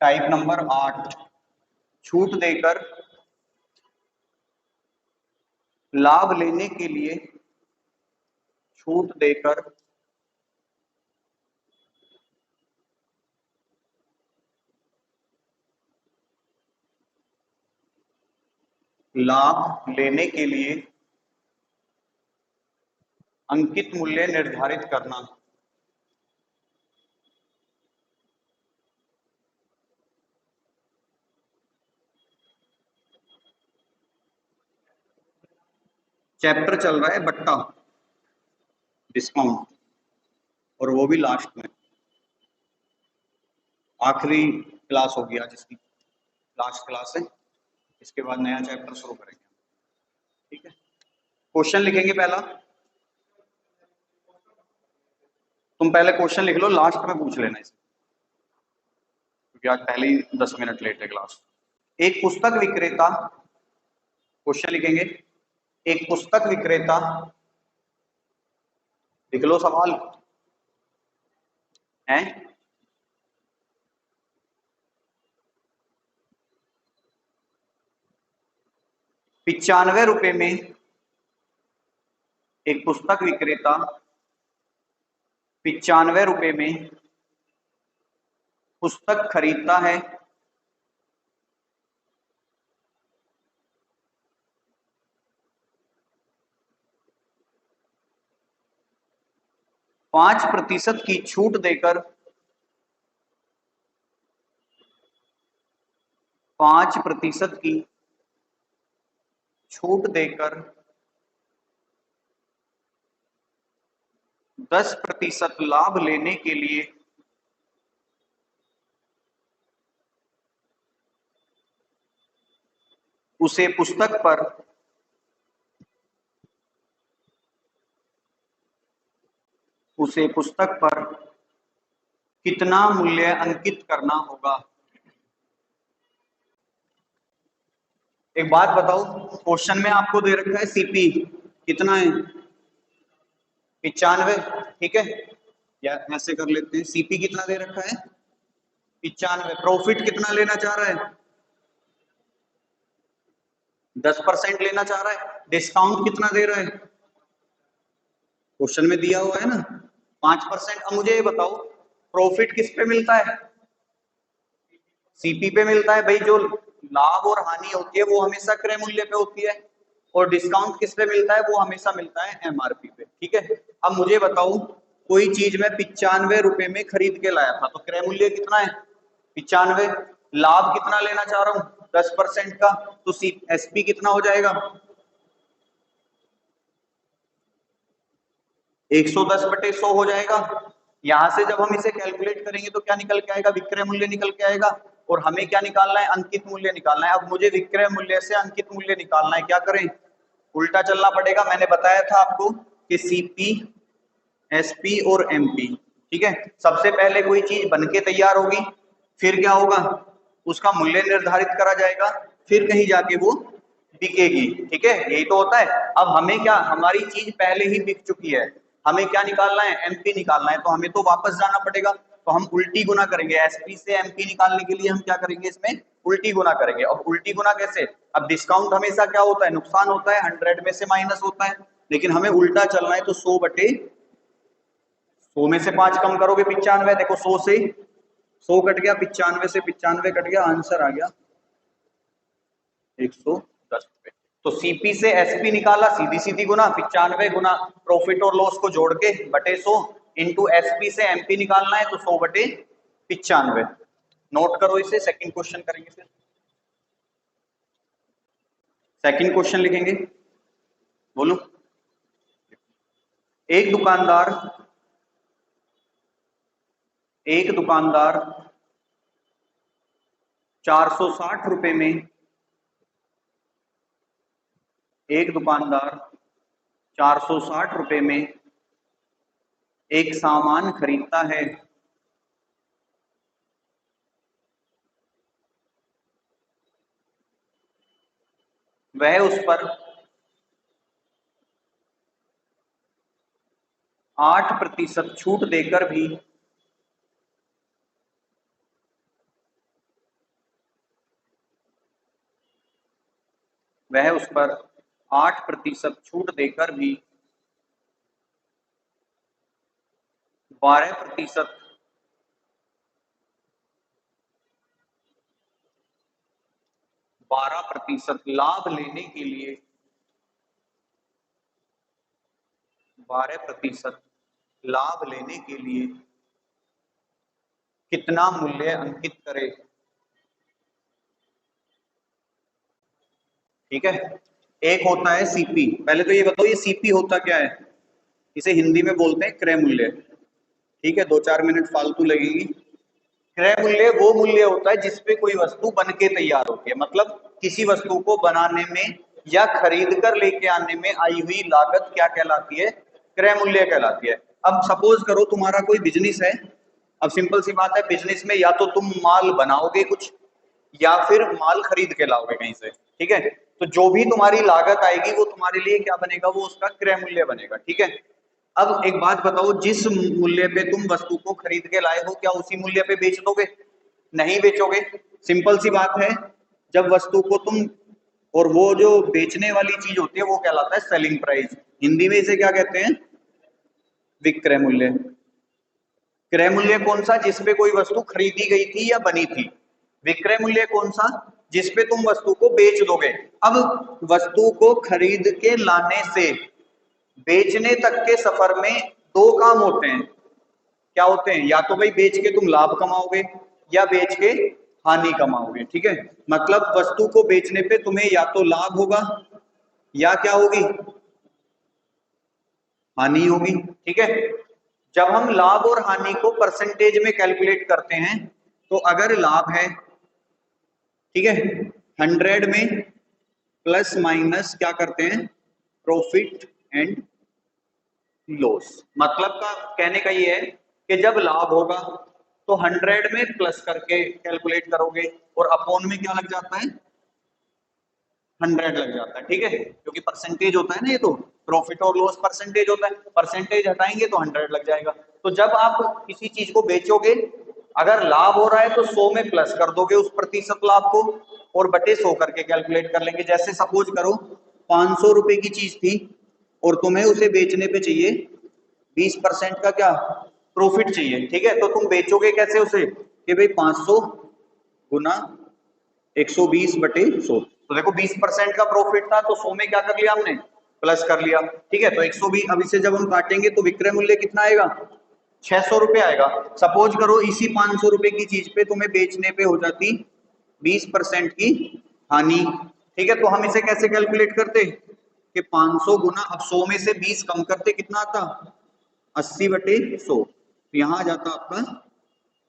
Type number 8, छूट देकर लाभ लेने के लिए, छूट देकर लाभ लेने के लिए अंकित मूल्य निर्धारित करना। चैप्टर चल रहा है बट्टा डिस्काउंट, और वो भी लास्ट में, आखिरी क्लास होगी आज इसकी, लास्ट क्लास है, इसके बाद नया चैप्टर शुरू करेंगे। ठीक है, क्वेश्चन लिखेंगे पहला, तुम पहले क्वेश्चन लिख लो, लास्ट में पूछ लेना इसे, क्योंकि आज पहले ही 10 मिनट लेट है क्लास। एक पुस्तक विक्रेता, क्वेश्चन लिखेंगे, एक पुस्तक विक्रेता, लिख लो सवाल है, 95 रुपए में, एक पुस्तक विक्रेता 95 रुपए में पुस्तक खरीदता है, 5% की छूट देकर, 5% की छूट देकर 10% लाभ लेने के लिए उसे पुस्तक पर कितना मूल्य अंकित करना होगा। एक बात बताओ, क्वेश्चन में आपको दे रखा है सीपी कितना है, 95, ठीक है, या ऐसे कर लेते हैं, सीपी कितना दे रखा है 95, प्रॉफिट कितना लेना चाह रहा है 10% लेना चाह रहा है, डिस्काउंट कितना दे रहा है, क्वेश्चन में दिया हुआ है ना 5%। अब मुझे ये बताओ प्रॉफिट किस पे मिलता है, सीपी पे मिलता है भाई, जो लाभ और हानि होती है वो हमेशा क्रय मूल्य पे होती है, और डिस्काउंट किस पे मिलता है, वो हमेशा मिलता है एमआरपी पे। ठीक है, अब मुझे बताओ कोई चीज मैं 95 रुपए में खरीद के लाया था, तो क्रय मूल्य कितना है 95, लाभ कितना लेना चाह रहा हूं 10% का, तो एसपी कितना हो जाएगा 110/100 हो जाएगा। यहां से जब हम इसे कैलकुलेट करेंगे तो क्या निकल के आएगा, विक्रय मूल्य निकल के आएगा, और हमें क्या निकालना है, अंकित मूल्य निकालना है। अब मुझे विक्रय मूल्य से अंकित मूल्य निकालना है, क्या करें, उल्टा चलना पड़ेगा। मैंने बताया था आपको कि सीपी, एसपी और एमपी, ठीक है, सबसे पहले कोई चीज बन के तैयार होगी, फिर क्या होगा, उसका मूल्य निर्धारित करा जाएगा, फिर कहीं जाके वो बिकेगी। ठीक है, यही तो होता है। अब हमें क्या, हमारी चीज पहले ही बिक चुकी है, हमें क्या निकालना है, एमपी निकालना है, तो हमें तो वापस जाना पड़ेगा, तो हम उल्टी गुना करेंगे, एसपी से एमपी निकालने के लिए हम क्या करेंगे, इसमें उल्टी गुना करेंगे। और उल्टी गुना कैसे, अब डिस्काउंट हमेशा क्या होता है, नुकसान होता है, 100 में से माइनस होता है, लेकिन हमें उल्टा चलना है, तो 100 में से 5 कम करोगे 95, देखो 100 से 100 कट गया, 95 से 95 कट गया, आंसर आ गया 110 रुपए। तो सीपी से एसपी निकाला, सीधी सीधी गुना, 95 गुना प्रॉफिट और लॉस को जोड़ के बटे 100, इंटू एसपी से एमपी निकालना है, तो 100/95। नोट करो इसे, सेकंड क्वेश्चन करेंगे फिर, सेकंड क्वेश्चन लिखेंगे, बोलो। एक दुकानदार, एक दुकानदार 460 रुपए में, एक दुकानदार 460 रुपए में एक सामान खरीदता है, वह उस पर 8% छूट देकर भी वह उस पर 8% छूट देकर भी 12% 12% लाभ लेने के लिए 12% लाभ लेने के लिए कितना मूल्य अंकित करे। ठीक है, एक होता है सीपी। पहले तो ये बताओ ये सीपी होता क्या है? इसे हिंदी में बोलते हैं क्रय मूल्य। ठीक है, 2-4 मिनट फालतू लगेगी। क्रय मूल्य वो मूल्य होता है जिसपे कोई वस्तु बन के तैयार होती है, मतलब किसी वस्तु को बनाने में या खरीद कर लेके आने में आई हुई लागत क्या कहलाती है? क्रय मूल्य कहलाती है। अब सपोज करो तुम्हारा कोई बिजनेस है। अब सिंपल सी बात है, बिजनेस में या तो तुम माल बनाओगे कुछ या फिर माल खरीद के लाओगे कहीं से। ठीक है, तो जो भी तुम्हारी लागत आएगी वो तुम्हारे लिए क्या बनेगा? वो उसका क्रय मूल्य बनेगा। ठीक है, अब एक बात बताओ, जिस मूल्य पे तुम वस्तु को खरीद के लाए हो क्या उसी मूल्य पे बेच दोगे? नहीं बेचोगे। सिंपल सी बात है, जब वस्तु को तुम, और वो जो बेचने वाली चीज होती है वो कहलाता है सेलिंग प्राइस। हिंदी में इसे क्या कहते हैं? विक्रय मूल्य। क्रय मूल्य कौन सा? जिसपे कोई वस्तु खरीदी गई थी या बनी थी। विक्रय मूल्य कौन सा? जिसपे तुम वस्तु को बेच दोगे। अब वस्तु को खरीद के लाने से बेचने तक के सफर में दो काम होते हैं। क्या होते हैं? या तो भाई बेच के तुम लाभ कमाओगे या बेच के हानि कमाओगे। ठीक है, मतलब वस्तु को बेचने पे तुम्हें या तो लाभ होगा या क्या होगी? हानि होगी। ठीक है, जब हम लाभ और हानि को परसेंटेज में कैलकुलेट करते हैं तो अगर लाभ है, ठीक है, 100 में प्लस माइनस क्या करते हैं? Profit and loss. मतलब का कहने का ये है कि जब लाभ होगा तो 100 में प्लस करके कैलकुलेट करोगे और अपॉन में क्या लग जाता है? 100 लग जाता है। ठीक है, क्योंकि परसेंटेज होता है ना, ये तो प्रॉफिट और लॉस परसेंटेज होता है, परसेंटेज हटाएंगे तो 100 लग जाएगा। तो जब आप किसी चीज को बेचोगे, अगर लाभ हो रहा है तो 100 में प्लस कर दोगे उस प्रतिशत लाभ को और बटे 100 करके कैलकुलेट कर लेंगे। जैसे सपोज करो 500 रुपए की चीज थी और तुम्हें उसे बेचने पे चाहिए 20% का क्या? प्रॉफिट चाहिए। ठीक है, तो तुम बेचोगे कैसे उसे? कि भाई 500 गुना 120 बटे 100। तो देखो 20% का प्रॉफिट था तो 100 में क्या कर लिया हमने? प्लस कर लिया। ठीक है, तो 120। अब इसे जब हम काटेंगे तो विक्रय मूल्य कितना आएगा? 600 रुपए आएगा। सपोज करो इसी 500 रुपए की चीज पे तुम्हें बेचने पे हो जाती 20% की हानि। ठीक है, तो हम इसे कैसे कैलकुलेट करते कि 500 गुना, अब 100 में से 20 कम करते कितना आता? 80 बटे 100। तो यहां आ जाता आपका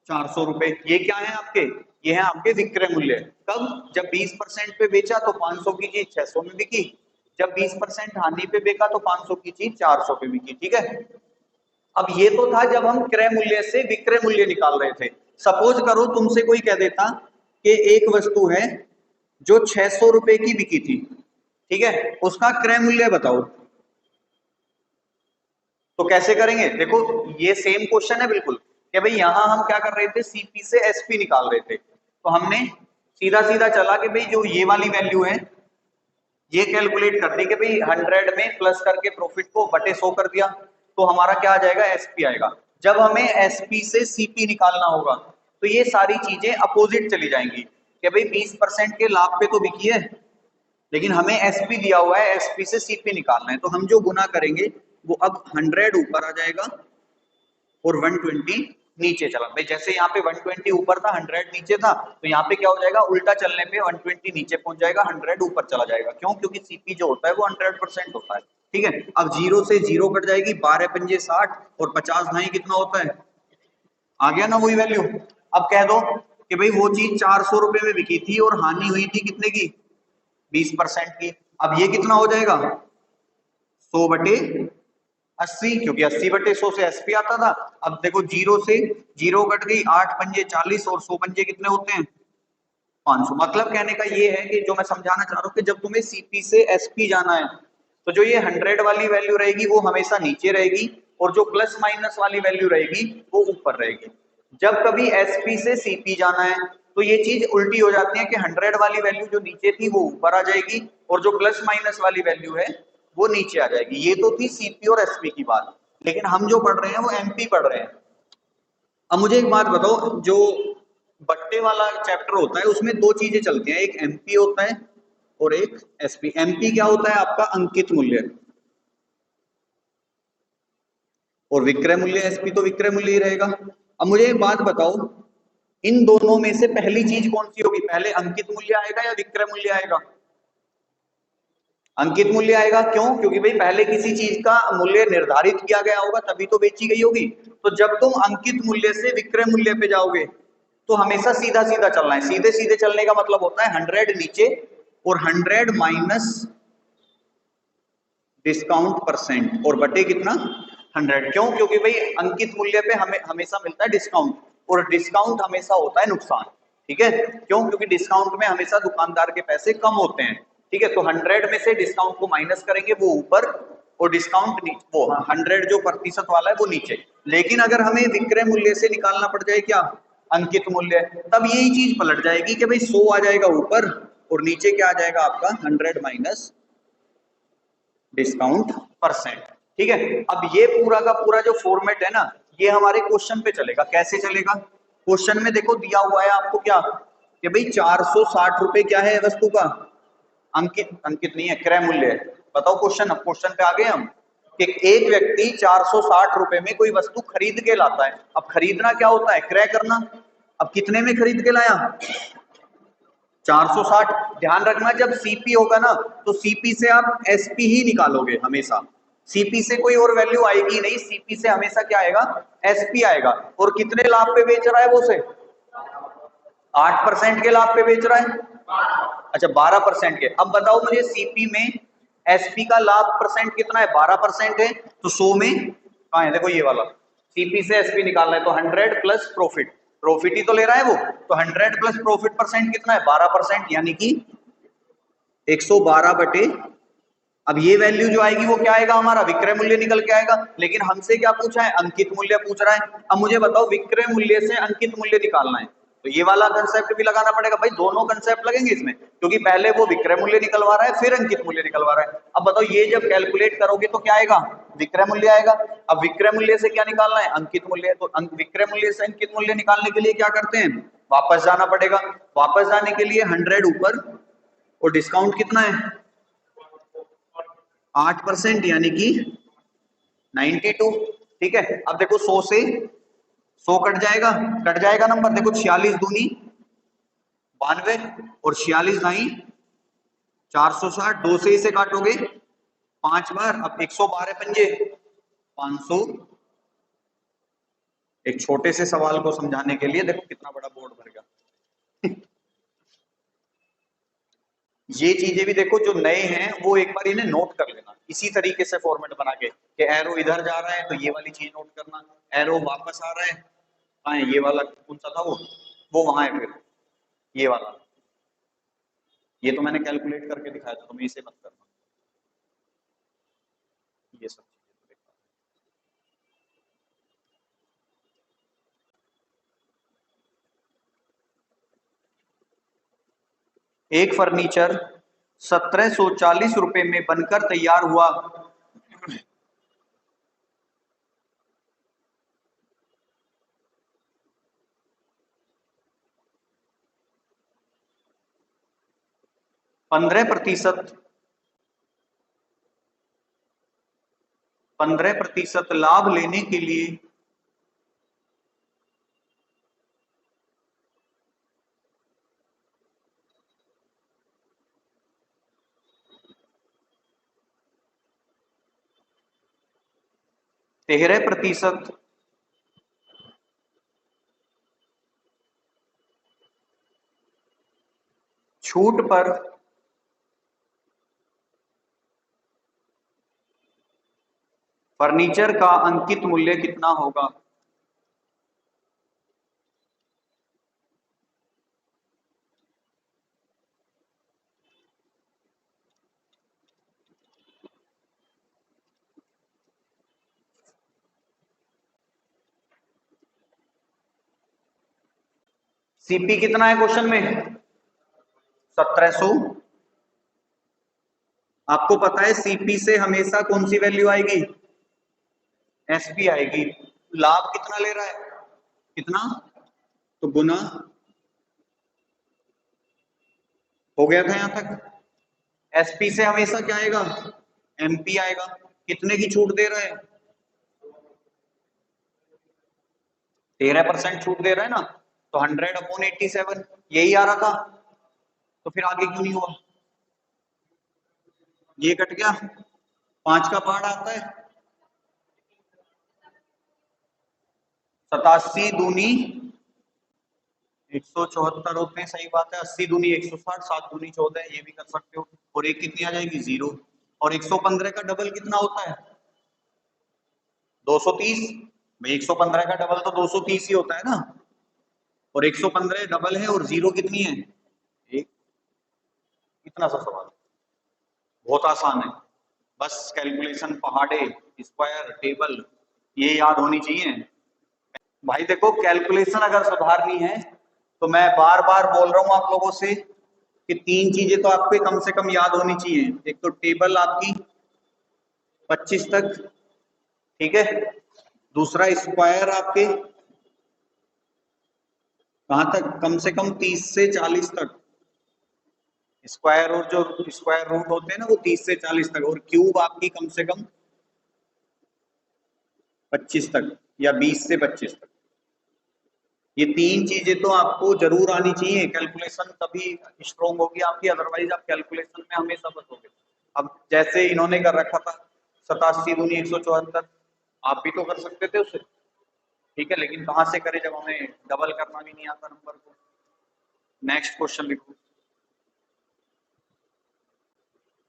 400 रुपए। ये क्या है आपके? ये है आपके विक्रय मूल्य। कब? जब 20% पे बेचा तो 500 की चीज 600 में बिकी, जब 20% हानि पे बेचा तो 500 की चीज 400 पे बिकी। ठीक है, अब ये तो था जब हम क्रय मूल्य से विक्रय मूल्य निकाल रहे थे। सपोज करो तुमसे कोई कह देता कि एक वस्तु है जो 600 रुपए की बिकी थी, ठीक है, उसका क्रय मूल्य बताओ, तो कैसे करेंगे? देखो ये सेम क्वेश्चन है बिल्कुल कि भाई यहां हम क्या कर रहे थे? सीपी से एसपी निकाल रहे थे, तो हमने सीधा सीधा चला कि भाई जो ये वाली वैल्यू है ये कैलकुलेट कर दी कि भाई 100 में प्लस करके प्रॉफिट को बटे 100 कर दिया तो हमारा क्या आ जाएगा? एसपी आएगा। जब हमें एसपी से सीपी निकालना होगा तो ये सारी चीजें अपोजिट चली जाएंगी कि भाई 20% के लाभ पे तो बिकी है लेकिन हमें एसपी दिया हुआ है, एसपी से सीपी निकालना है, तो हम जो गुना करेंगे वो अब 100 ऊपर आ जाएगा और 120 नीचे चला। भाई जैसे यहाँ पे 120 ऊपर था 100 नीचे था, तो यहाँ पे क्या हो जाएगा? उल्टा चलने पे 120 नीचे पहुंच जाएगा, 100 ऊपर चला जाएगा। क्यों? क्योंकि सीपी जो होता है वो 100% होता है। ठीक है, अब जीरो से जीरो कट जाएगी, 12 पंजे 60 और 50 ढाई कितना होता है? आ गया ना वही वैल्यू। अब कह दो कि भाई वो चीज 400 रुपए में बिकी थी और हानि हुई थी कितने की? 20% की। अब ये कितना हो जाएगा? 100 बटे 80, क्योंकि 80 बटे 100 से एसपी आता था। अब देखो जीरो से जीरो कट गई, 8 पंजे 40 और 100 पंजे कितने होते हैं? 500। मतलब कहने का ये है कि जो मैं समझाना चाह रहा हूँ कि जब तुम्हें सीपी से एसपी जाना है तो जो ये 100 वाली वैल्यू रहेगी वो हमेशा नीचे रहेगी और जो प्लस माइनस वाली वैल्यू रहेगी वो ऊपर रहेगी। जब कभी एसपी से सीपी जाना है तो ये चीज उल्टी हो जाती है कि 100 वाली वैल्यू जो नीचे थी वो ऊपर आ जाएगी और जो प्लस माइनस वाली वैल्यू है वो नीचे आ जाएगी। ये तो थी सीपी और एसपी की बात, लेकिन हम जो पढ़ रहे हैं वो एमपी पढ़ रहे हैं। अब मुझे एक बात बताओ, जो बट्टे वाला चैप्टर होता है उसमें दो चीजें चलती हैं, एक एमपी होता है और एक एसपी। एमपी क्या होता है? आपका अंकित मूल्य, और विक्रय मूल्य एसपी तो विक्रय मूल्य ही रहेगा। अब मुझे एक बात बताओ, इन दोनों में से पहली चीज कौन सी होगी? पहले अंकित मूल्य आएगा या विक्रय मूल्य आएगा? अंकित मूल्य आएगा। क्यों? क्योंकि भाई पहले किसी चीज का मूल्य निर्धारित किया गया होगा तभी तो बेची गई होगी। तो जब तुम अंकित मूल्य से विक्रय मूल्य पे जाओगे तो हमेशा सीधा सीधा चलना है। सीधे सीधे चलने का मतलब होता है 100 नीचे और 100 माइनस डिस्काउंट परसेंट और बटे कितना? 100। क्यों? क्योंकि भाई अंकित मूल्य पे हमें हमेशा मिलता है डिस्काउंट, और डिस्काउंट हमेशा होता है नुकसान। ठीक है? क्यों? क्योंकि डिस्काउंट में हमेशा दुकानदार के पैसे कम होते हैं। ठीक है? तो 100 में से डिस्काउंट को माइनस करेंगे, वो ऊपर, और डिस्काउंट वो 100 जो प्रतिशत वाला है वो नीचे। लेकिन अगर हमें विक्रय मूल्य से निकालना पड़ जाए क्या? अंकित मूल्य, तब यही चीज पलट जाएगी कि भाई 100 आ जाएगा ऊपर और नीचे क्या आ जाएगा आपका? 100 माइनस डिस्काउंट परसेंट। ठीक है? अब ये पूरा का पूरा जो फॉर्मेट है ना, ये हमारे क्वेश्चन पे चलेगा। कैसे चलेगा? क्वेश्चन में देखो दिया हुआ है आपको क्या, कि भाई 460 रुपए क्या है वस्तु का? अंकित, अंकित नहीं है, क्रय मूल्य है। बताओ क्वेश्चन, अब क्वेश्चन पे आ गए हम, कि एक व्यक्ति 460 रुपए में कोई वस्तु खरीद के लाता है। अब खरीदना क्या होता है? क्रय करना। अब कितने में खरीद के लाया? 460। ध्यान रखना, जब सीपी होगा ना तो सीपी से आप एसपी ही निकालोगे हमेशा। सीपी से कोई और वैल्यू आएगी नहीं, सीपी से हमेशा क्या आएगा? एसपी आएगा। और कितने लाभ पे बेच रहा है वो? से 8% के लाभ पे बेच रहा है। अच्छा, 12% के। अब बताओ मुझे, सीपी में एसपी का लाभ परसेंट कितना है? 12% है। तो 100 में कहा है? देखो ये वाला, सीपी से एसपी निकालना है तो 100 प्लस प्रॉफिट, प्रॉफिट ही तो ले रहा है वो। तो 100 प्लस प्रॉफिट परसेंट कितना है? 12%, यानी कि 112 बटे, अब ये वैल्यू जो आएगी वो क्या आएगा? हमारा विक्रय मूल्य निकल के आएगा। लेकिन हमसे क्या पूछा है? अंकित मूल्य पूछ रहा है। अब मुझे बताओ, विक्रय मूल्य से अंकित मूल्य निकालना है तो ये वाला कंसेप्ट भी लगाना पड़ेगा। भाई दोनों कंसेप्ट लगेंगे इसमें, क्योंकि पहले वो विक्रय मूल्य निकलवा रहा है फिर अंकित मूल्य निकलवा रहा है। अब बताओ, ये जब कैलकुलेट करोगे तो क्या आएगा? विक्रय मूल्य आएगा। अब विक्रय मूल्य से क्या निकालना है? अंकित मूल्य। तो विक्रय मूल्य से अंकित मूल्य निकालने के लिए क्या करते हैं? वापस जाना पड़ेगा। वापस जाने के लिए 100 ऊपर, और डिस्काउंट कितना है? 8%, यानी कि 92। ठीक है? अब देखो 100 से 100 कट जाएगा, कट जाएगा नंबर। देखो 46 दूनी 92 और 46 दाई 460, 2 से इसे काटोगे 5 बार। अब 112 पंजे 500। एक छोटे से सवाल को समझाने के लिए देखो कितना बड़ा बोर्ड भर गया। ये चीजें भी देखो, जो नए हैं वो एक बार इन्हें नोट कर लेना इसी तरीके से फॉर्मेट बना के, कि एरो इधर जा रहा है तो ये वाली चीज नोट करना, एरो वापस आ रहा है, हाँ ये वाला कौन सा था वो वहां है, फिर ये वाला। ये तो मैंने कैलकुलेट करके दिखाया था, तुम्हें इसे मत करना। ये सब चीजें तो देखा। एक फर्नीचर 1740 रुपए में बनकर तैयार हुआ। 15%, 15% लाभ लेने के लिए 13% छूट पर फर्नीचर का अंकित मूल्य कितना होगा? सीपी कितना है क्वेश्चन में? 1700 आपको पता है सीपी से हमेशा कौन सी वैल्यू आएगी? एसपी आएगी। लाभ कितना ले रहा है? कितना? तो गुना, हो गया था यहां तक। एसपी से हमेशा क्या आएगा? एमपी आएगा। कितने की छूट दे रहा है? 13% छूट दे रहा है ना, तो 100/87 यही आ रहा था। तो फिर आगे क्यों नहीं हुआ? ये कट गया, 5 का पार्ट आता है 87 दूनी 174 होते हैं, सही बात है। 80 दूनी 160, 7 दूनी 14, ये भी कर सकते हो। और एक कितनी आ जाएगी? 0। और 115 का डबल कितना होता है? 230। भाई 115 का डबल तो 230 ही होता है ना। और 115 डबल है और 0 कितनी है? एक। इतना सा सवाल, बहुत आसान है। बस कैलकुलेशन पहाड़े, स्क्वायर, टेबल, ये याद होनी चाहिए। भाई देखो, कैलकुलेशन अगर सुधारनी है तो मैं बार बार बोल रहा हूं आप लोगों से कि 3 चीजें तो आपको कम से कम याद होनी चाहिए। एक तो टेबल आपकी 25 तक, ठीक है। दूसरा स्क्वायर आपके कहां तक? कम से कम 30 से 40 तक स्क्वायर, और जो स्क्वायर रूट होते हैं ना वो 30 से 40 तक। और क्यूब आपकी कम से कम 25 तक या 20 से 25 तक। ये 3 चीजें तो आपको जरूर आनी चाहिए। कैलकुलेशन तभी स्ट्रोंग होगी आपकी, अदरवाइज आप कैलकुलेशन में हमेशा फंसोगे। अब जैसे इन्होंने कर रखा था 87 दूनी 174, आप भी तो कर सकते थे उससे, ठीक है। लेकिन कहां से करें जब हमें डबल करना भी नहीं आता नंबर को। नेक्स्ट क्वेश्चन लिखो।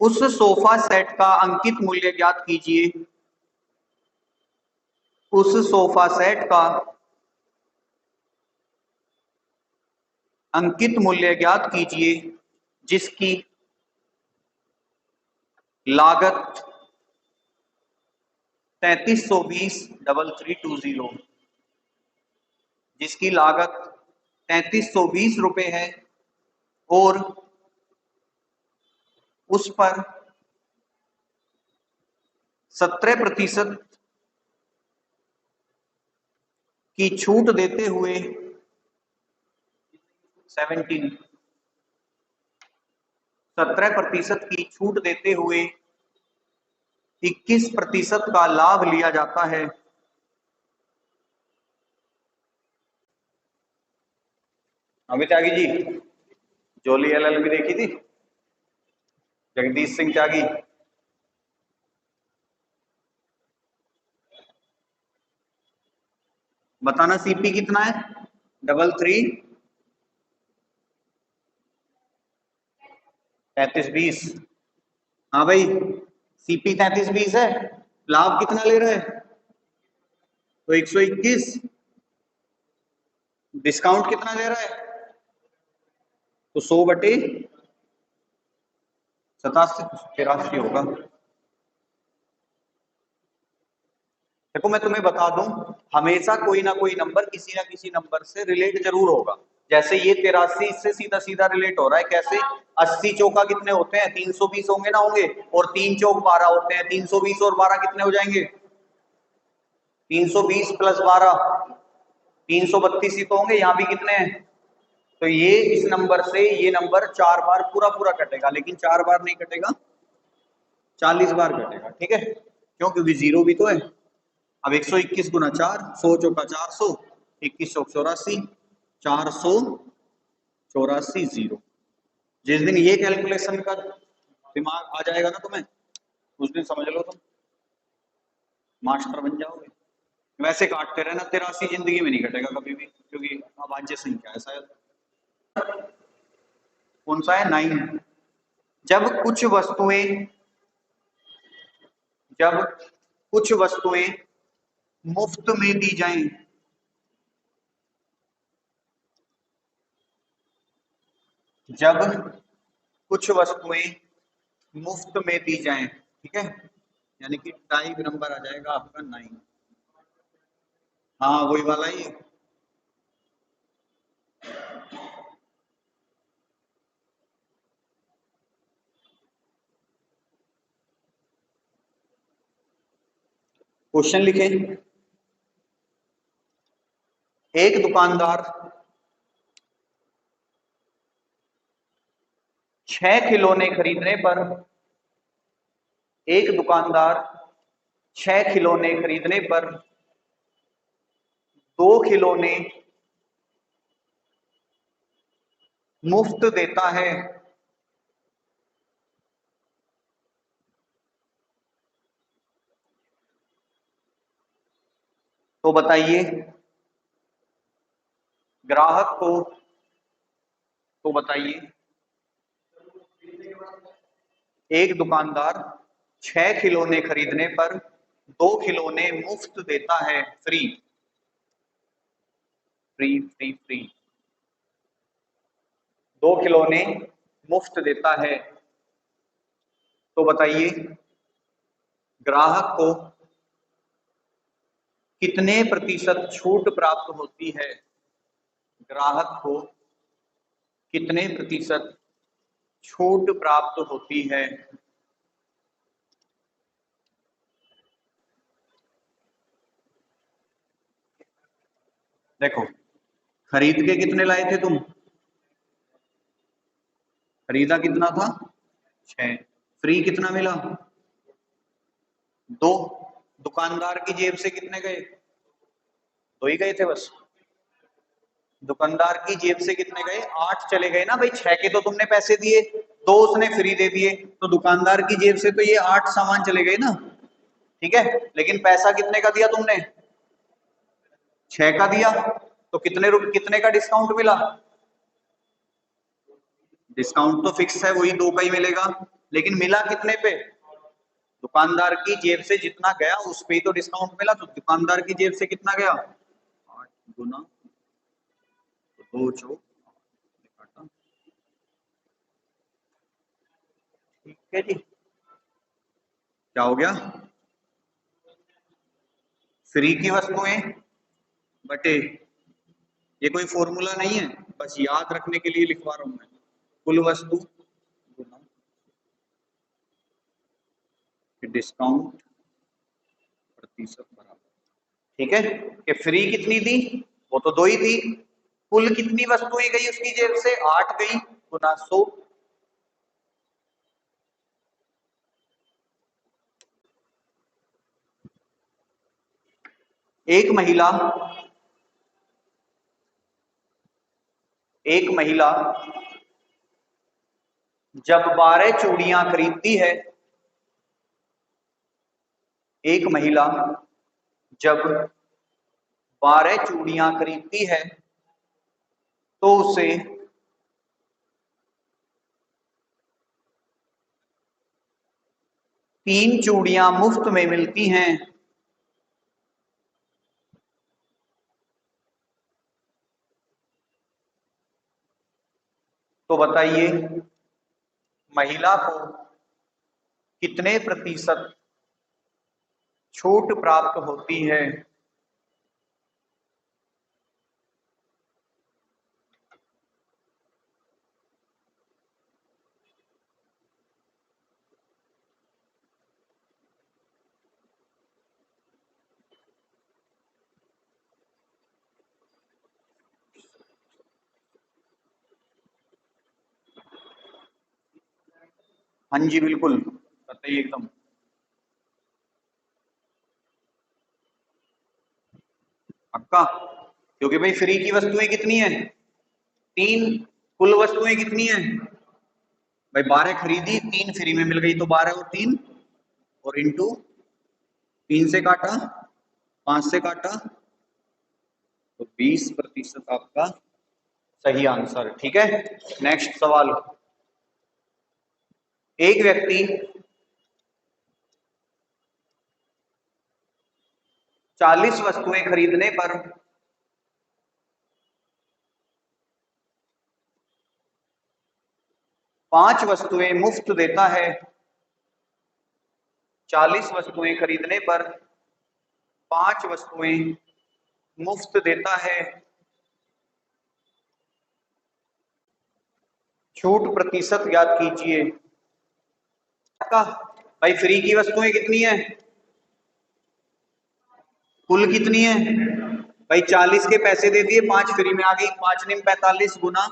उस सोफा सेट का अंकित मूल्य ज्ञात कीजिए। उस सोफा सेट का अंकित मूल्य ज्ञात कीजिए जिसकी लागत 3320, जिसकी लागत 3320 रुपए है और उस पर 17% की छूट देते हुए 17% की छूट देते हुए 21% का लाभ लिया जाता है। अमित त्यागी जी, जोली एलएलबी देखी थी? जगदीश सिंह त्यागी। बताना सीपी कितना है? 3320। हाँ भाई, सीपी 3320 है। लाभ कितना ले रहा है? तो 121। डिस्काउंट कितना दे रहा है? तो 100/87, 83 होगा। देखो मैं तुम्हें बता दूं, हमेशा कोई ना कोई नंबर किसी ना किसी नंबर से रिलेट जरूर होगा। जैसे ये 83 इससे सीधा सीधा रिलेट हो रहा है। कैसे? 80 चौका कितने होते हैं? 320 होंगे ना, होंगे। और 3 चौक 12 होते हैं। 320 और 12 कितने हो जाएंगे? 320 + 12 332 ही तो होंगे। यहाँ भी कितने हैं? तो ये इस नंबर से ये नंबर 4 बार पूरा पूरा कटेगा, लेकिन 4 बार नहीं कटेगा, 40 बार कटेगा, ठीक है। क्यों? क्योंकि 0 भी तो है। अब 121 गुना 4, 100 चौका 400, 21 चौक 84, 484 0। जिस दिन ये कैलकुलेशन का दिमाग आ जाएगा ना तुम्हें, उस दिन समझ लो तुम मास्टर बन जाओगे। वैसे काटते रहना, 83 जिंदगी में नहीं कटेगा कभी भी, क्योंकि अभाज्य संख्या है शायद। कौन सा है? 9। जब कुछ वस्तुएं जब कुछ वस्तुएं मुफ्त में दी जाएं, जब कुछ वस्तुएं मुफ्त में दी जाएं, ठीक है, यानी कि टाइप नंबर आ जाएगा आपका 9। हाँ वही वाला ही। क्वेश्चन लिखें, एक दुकानदार 6 खिलौने खरीदने पर, एक दुकानदार 6 खिलौने खरीदने पर 2 खिलौने मुफ्त देता है, तो बताइए ग्राहक को, तो बताइए एक दुकानदार 6 खिलौने खरीदने पर 2 खिलौने मुफ्त देता है, फ्री फ्री फ्री फ्री 2 खिलौने मुफ्त देता है, तो बताइए ग्राहक को कितने प्रतिशत छूट प्राप्त होती है, ग्राहक को कितने प्रतिशत छूट प्राप्त होती है। देखो, खरीद के कितने लाए थे तुम, खरीदा कितना था 6, फ्री कितना मिला 2, दुकानदार की जेब से कितने गए, 2 ही गए थे बस, दुकानदार की जेब से कितने गए 8 चले गए ना भाई, 6 के तो तुमने पैसे दिए, 2 उसने फ्री दे दिए, तो दुकानदार की जेब से तो ये 8 सामान चले गए ना, ठीक है, लेकिन पैसा कितने का दिया तुमने 6 का दिया, तो कितने का डिस्काउंट मिला, डिस्काउंट तो फिक्स है वही 2 का ही मिलेगा, लेकिन मिला कितने पे, दुकानदार की जेब से जितना गया उस पे ही तो डिस्काउंट मिला, तो दुकानदार की जेब से कितना गया 8 गुना 2 चौ, ठीक है जी, क्या हो गया, फ्री की वस्तुएं बटे, ये कोई फॉर्मूला नहीं है, बस याद रखने के लिए लिखवा रहा हूं मैं, कुल वस्तु गुना डिस्काउंट प्रतिशत बराबर, ठीक है, कि फ्री कितनी थी, वो तो 2 ही थी, कुल कितनी वस्तुएं गई उसकी जेब से 8 गई, गुना 100, एक महिला, एक महिला जब 12 चूड़ियां खरीदती है, एक महिला जब 12 चूड़ियां खरीदती है तो उसे 3 चूड़ियां मुफ्त में मिलती हैं, तो बताइए महिला को कितने प्रतिशत छूट प्राप्त होती है। हाँ जी बिल्कुल बताइए एकदम, पक्का, क्योंकि भाई फ्री की वस्तुएं कितनी है 3, कुल वस्तुएं कितनी है भाई 12 खरीदी 3 फ्री में मिल गई, तो 12 और 3 और इंटू 3 से काटा 5 से काटा, तो 20% आपका सही आंसर, ठीक है। नेक्स्ट सवाल, एक व्यक्ति 40 वस्तुएं खरीदने पर 5 वस्तुएं मुफ्त देता है, 40 वस्तुएं खरीदने पर 5 वस्तुएं मुफ्त देता है, छूट प्रतिशत ज्ञात कीजिए। का भाई फ्री की वस्तुएं कितनी है कुल कितनी है भाई? 40 के पैसे दे दिए, 5 फ्री में आ गई, 5 निम 45 गुना,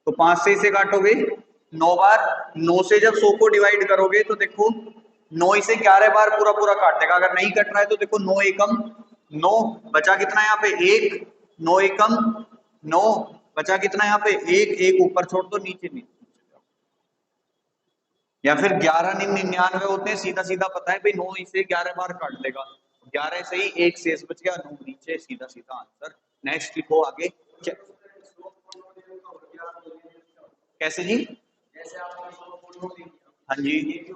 तो 5 से इसे काटोगे 9 बार, 9 से जब 100 को डिवाइड करोगे तो देखो 9 इसे 11 बार पूरा पूरा काट देगा। अगर नहीं कट रहा है तो देखो 9 एकम 9, बचा कितना है यहाँ पे 1, 9 एकम 9, बचा कितना है यहाँ पे 1, 1 ऊपर छोड़ दो, नीचे नीचे, या फिर 11 निम 99 होते हैं, सीधा सीधा पता है भाई 9 इसे 11 बार काट देगा, 11 से ही 1 शेष बच गया, 9 नीचे, सीधा सीधा आंसर। नेक्स्ट लिखो आगे। कैसे जी? हाँ जी,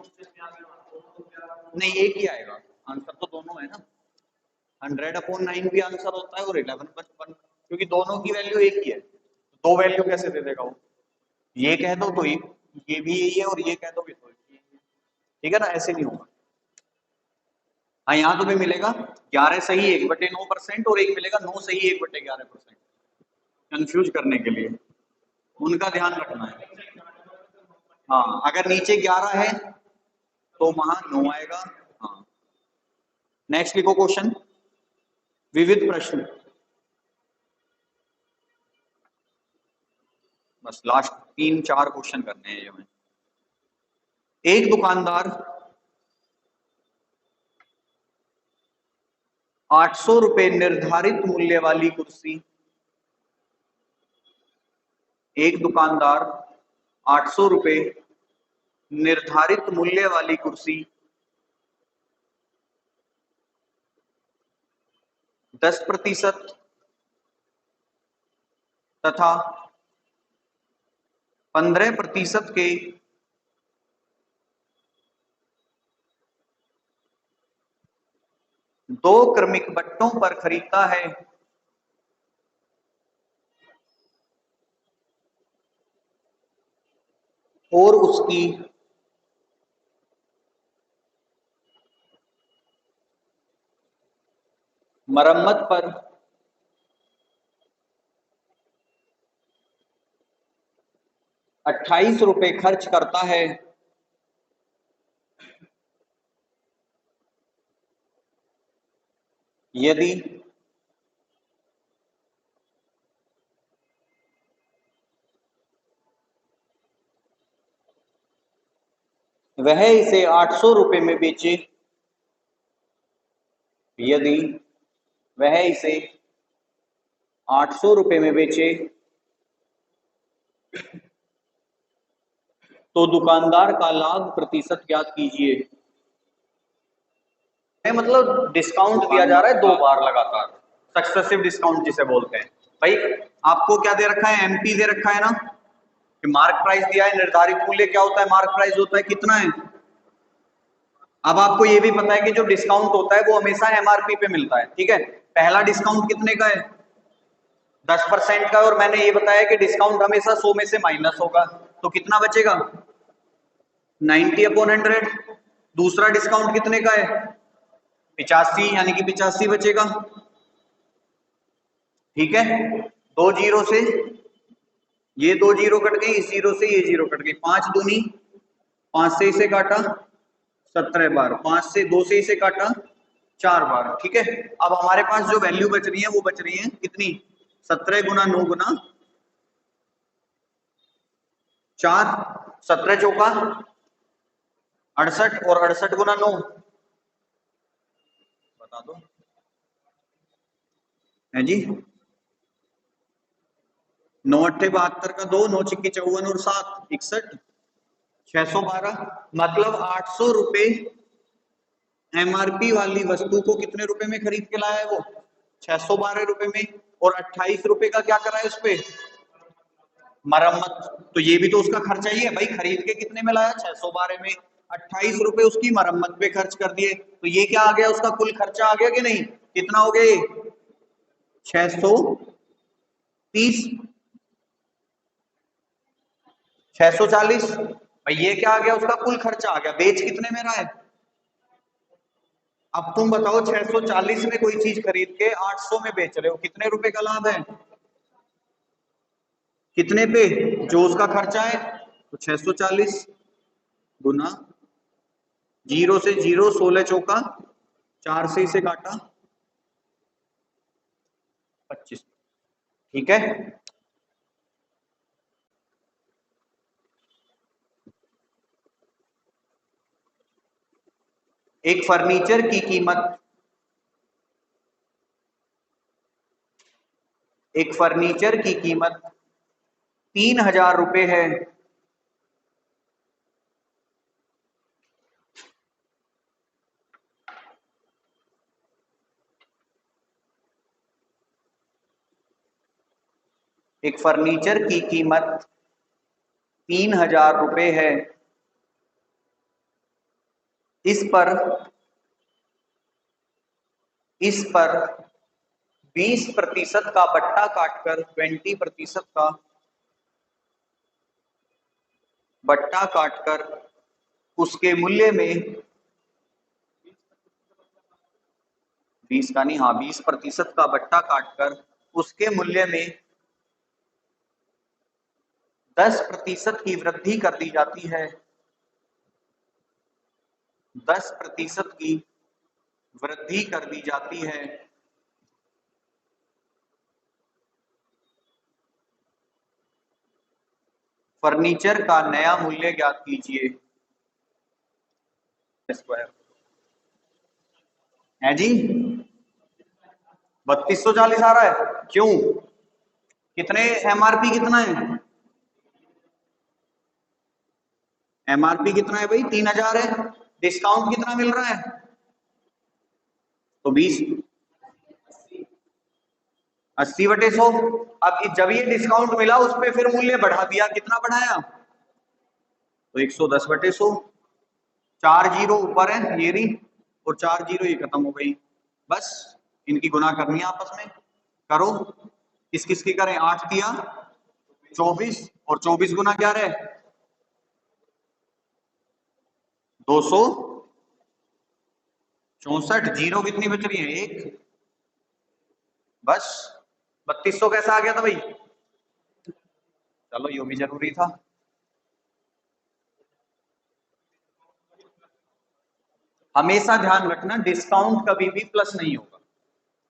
नहीं एक ही आएगा आंसर, तो दोनों है ना, 100/9 भी आंसर होता है और 11/1, क्योंकि दोनों की वैल्यू एक ही है, दो वैल्यू कैसे दे देगा वो? ये कह दो तो ये भी यही है और ये कह दोगे तो ये, ठीक है ना, ऐसे नहीं होगा। हाँ यहाँ तुम्हें मिलेगा 11 सही 1/9% और एक मिलेगा 9 सही 1/11%, कंफ्यूज करने के लिए, उनका ध्यान रखना है। हाँ अगर नीचे 11 है तो वहां 9 आएगा। हाँ नेक्स्ट लिखो क्वेश्चन, विविध प्रश्न, बस लास्ट 3-4 क्वेश्चन करने हैं ये में। एक दुकानदार 800 रुपए निर्धारित मूल्य वाली कुर्सी, एक दुकानदार 800 रुपए निर्धारित मूल्य वाली कुर्सी 10% तथा 15% के दो क्रमिक बट्टों पर खरीदता है, और उसकी मरम्मत पर 28 रुपए खर्च करता है, यदि वह इसे 800 रुपए में बेचे, यदि वह इसे 800 रुपए में बेचे तो दुकानदार का लाभ प्रतिशत ज्ञात कीजिए। मतलब डिस्काउंट दिया जा रहा है 2 बार लगातार, सक्सेसिव डिस्काउंट जिसे बोलते हैं। भाई आपको क्या दे रखा है? एमपी दे रखा है ना, कि मार्क प्राइस दिया है, निर्धारित मूल्य क्या होता है? मार्क प्राइस होता है, कितना है? अब आपको ये भी पता है कि जो डिस्काउंट होता है वो हमेशा एमआरपी पे मिलता है, ठीक है। पहला डिस्काउंट कितने का है? 10% का, और मैंने ये बताया कि डिस्काउंट हमेशा 100 में से माइनस होगा, तो कितना बचेगा? 90/100। दूसरा डिस्काउंट कितने का है? 85, यानी कि 85 बचेगा, ठीक है। 2 जीरो से ये 2 जीरो कट गई, इस जीरो से ये जीरो कट गई, 5 दूनी 5 से इसे काटा 17 बार, 5 से 2 से इसे काटा 4 बार, ठीक है। अब हमारे पास जो वैल्यू बच रही है वो बच रही है कितनी? 17 गुना 9 गुना 4, 17 चौका 68 और 68 गुना 9, बता दो है जी। 9 अट्ठे 72 का 2, 9 छिक्की 54 और 7 61, 612। मतलब 800 रुपए एमआरपी वाली वस्तु को कितने रुपए में खरीद के लाया है वो? 612 रुपए में, और 28 रुपए का क्या करा है उस पे? मरम्मत। तो ये भी तो उसका खर्चा ही है भाई, खरीद के कितने में लाया? 612 में, 28 रुपए उसकी मरम्मत पे खर्च कर दिए, तो ये क्या आ गया? उसका कुल खर्चा आ गया कि नहीं? कितना हो गया ये? 630, 640। भाई ये क्या आ गया? उसका कुल खर्चा आ गया। बेच कितने में रहा है? अब तुम बताओ, 640 में कोई चीज खरीद के 800 में बेच रहे हो, कितने रुपए का लाभ है? कितने पे? जो उसका खर्चा है, तो 640 गुना जीरो से जीरो, 16 चौका 4 से इसे काटा 25, ठीक है। एक फर्नीचर की कीमत, एक फर्नीचर की कीमत 3,000 रुपए है। एक फर्नीचर की कीमत 3,000 रुपए है। इस पर 20% का बट्टा काटकर, 20% का बट्टा काटकर उसके मूल्य में, 20 का नहीं, हाँ 20% का बट्टा काटकर उसके मूल्य में 10% की वृद्धि कर दी जाती है। 10% की वृद्धि कर दी जाती है। फर्नीचर का नया मूल्य ज्ञात कीजिए। स्क्वायर है जी, 3240 आ रहा है। क्यों, कितने, एमआरपी कितना है? एमआरपी कितना है भाई? 3,000 है। डिस्काउंट कितना मिल रहा है? तो 20, 80/100। अब जब ये डिस्काउंट मिला उस पर फिर मूल्य बढ़ा दिया, कितना बढ़ाया? तो 110/100। 4 जीरो ऊपर है ये रही, और 4 जीरो ये खत्म हो गई। बस इनकी गुना करनी है आपस में, करो। किस किस की करें? 8 दिया 24, और 24 गुना क्या रहे? 264। जीरो कितनी बच रही है? 1। बस 3200 कैसा आ गया था भाई? चलो ये भी जरूरी था। हमेशा ध्यान रखना, डिस्काउंट कभी भी प्लस नहीं होगा,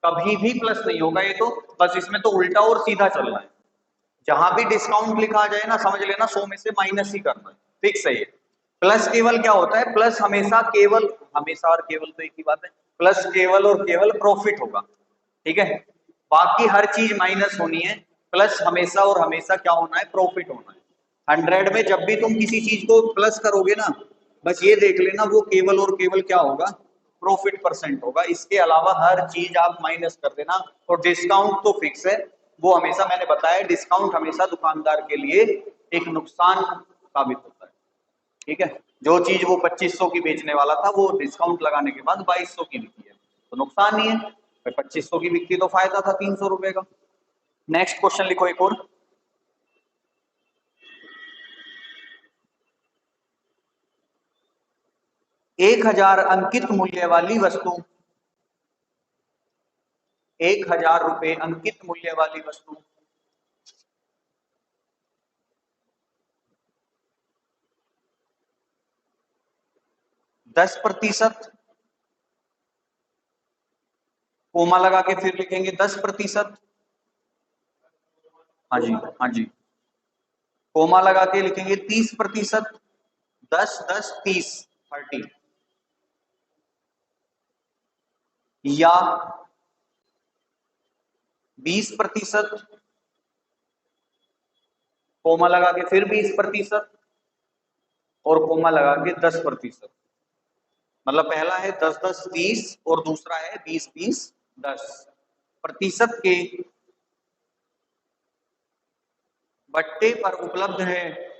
कभी भी प्लस नहीं होगा। ये तो बस इसमें तो उल्टा और सीधा चल रहा है। जहां भी डिस्काउंट लिखा आ जाए ना, समझ लेना 100 में से माइनस ही करना है, फिक्स है ये। प्लस केवल क्या होता है? प्लस हमेशा केवल, हमेशा और केवल तो एक ही बात है। प्लस केवल और केवल प्रॉफिट होगा, ठीक है। बाकी हर चीज माइनस होनी है, प्लस हमेशा और हमेशा क्या होना है? प्रॉफिट होना है। 100 में जब भी तुम किसी चीज को प्लस करोगे ना, बस ये देख लेना वो केवल और केवल क्या होगा? प्रॉफिट परसेंट होगा। इसके अलावा हर चीज आप माइनस कर देना। और डिस्काउंट तो फिक्स है, वो हमेशा मैंने बताया, डिस्काउंट हमेशा दुकानदार के लिए एक नुकसान साबित होता है, ठीक है। जो चीज वो 2500 की बेचने वाला था, वो डिस्काउंट लगाने के बाद 2200 की बिकी है, तो नुकसान नहीं है। 2500 की बिकती तो फायदा था 300 रुपए का। नेक्स्ट क्वेश्चन लिखो एक और। 1000 अंकित मूल्य वाली वस्तु, 1000 रुपए अंकित मूल्य वाली वस्तु 10%, कोमा लगा के फिर लिखेंगे 10%। हाँ जी, हाँ जी, कोमा लगा के लिखेंगे 30%। 10 10 30, 30। या 20%, कोमा लगा के फिर 20%, और कोमा लगा के 10%। मतलब पहला है 10 10 30, और दूसरा है 20 20 10। प्रतिशत के बट्टे पर उपलब्ध है,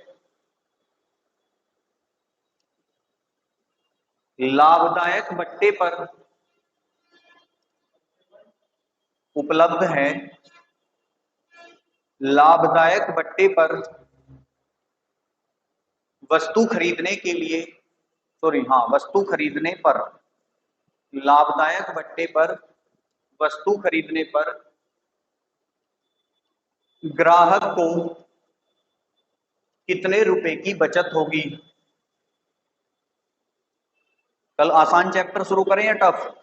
लाभदायक बट्टे पर उपलब्ध है, लाभदायक बट्टे पर वस्तु खरीदने के लिए, सॉरी हाँ, वस्तु खरीदने पर, लाभदायक बट्टे पर वस्तु खरीदने पर ग्राहक को कितने रुपए की बचत होगी? कल आसान चैप्टर शुरू करें या टफ?